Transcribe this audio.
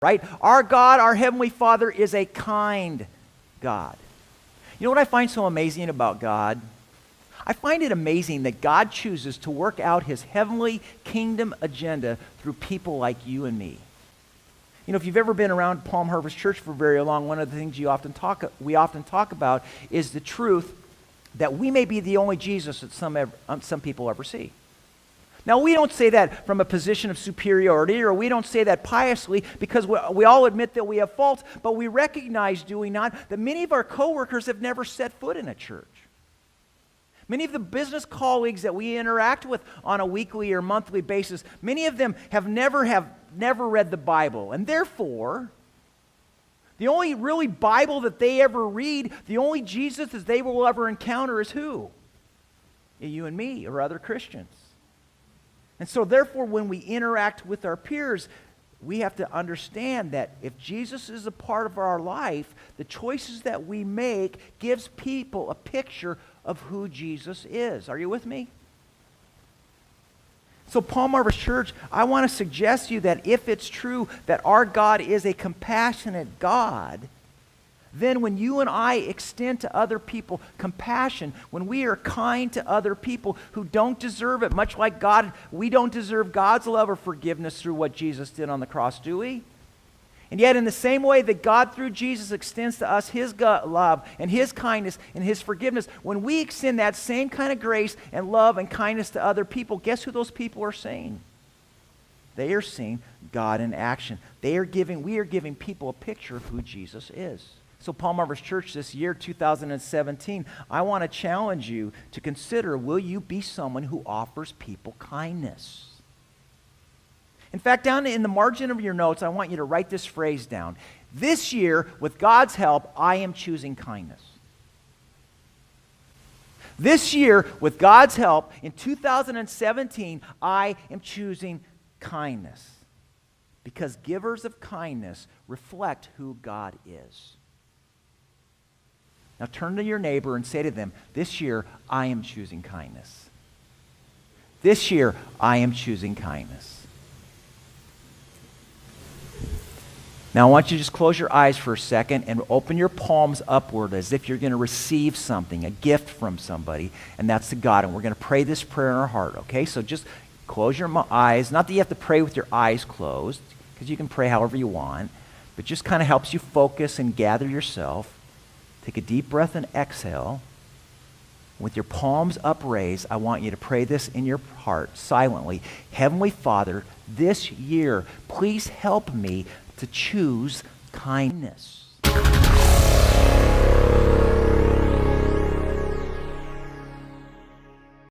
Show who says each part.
Speaker 1: right? Our God, our Heavenly Father, is a kind God. You know what I find so amazing about God? I find it amazing that God chooses to work out his heavenly kingdom agenda through people like you and me. You know, if you've ever been around Palm Harvest Church for very long, one of the things we often talk about is the truth that we may be the only Jesus that some people ever see. Now, we don't say that from a position of superiority, or we don't say that piously, because we all admit that we have faults, but we recognize, do we not, that many of our coworkers have never set foot in a church. Many of the business colleagues that we interact with on a weekly or monthly basis, many of them have never read the Bible, and therefore, the only really Bible that they ever read, the only Jesus that they will ever encounter is who? You and me, or other Christians. And so therefore, when we interact with our peers, we have to understand that if Jesus is a part of our life, the choices that we make gives people a picture of who Jesus is. Are you with me? So Palm Harvest Church, I want to suggest to you that if it's true that our God is a compassionate God, then when you and I extend to other people compassion, when we are kind to other people who don't deserve it, much like God, we don't deserve God's love or forgiveness through what Jesus did on the cross, do we? And yet in the same way that God through Jesus extends to us his love and his kindness and his forgiveness, when we extend that same kind of grace and love and kindness to other people, guess who those people are seeing? They are seeing God in action. We are giving people a picture of who Jesus is. So Palm Harvest Church this year, 2017, I want to challenge you to consider, will you be someone who offers people kindness? In fact, down in the margin of your notes, I want you to write this phrase down. This year, with God's help, I am choosing kindness. This year, with God's help, in 2017, I am choosing kindness. Because givers of kindness reflect who God is. Now turn to your neighbor and say to them, this year, I am choosing kindness. This year, I am choosing kindness. Now I want you to just close your eyes for a second and open your palms upward as if you're going to receive something, a gift from somebody, and that's to God. And we're going to pray this prayer in our heart, okay? So just close your eyes. Not that you have to pray with your eyes closed, because you can pray however you want, but just kind of helps you focus and gather yourself. Take a deep breath and exhale. With your palms upraised, I want you to pray this in your heart silently. Heavenly Father, this year, please help me to choose kindness.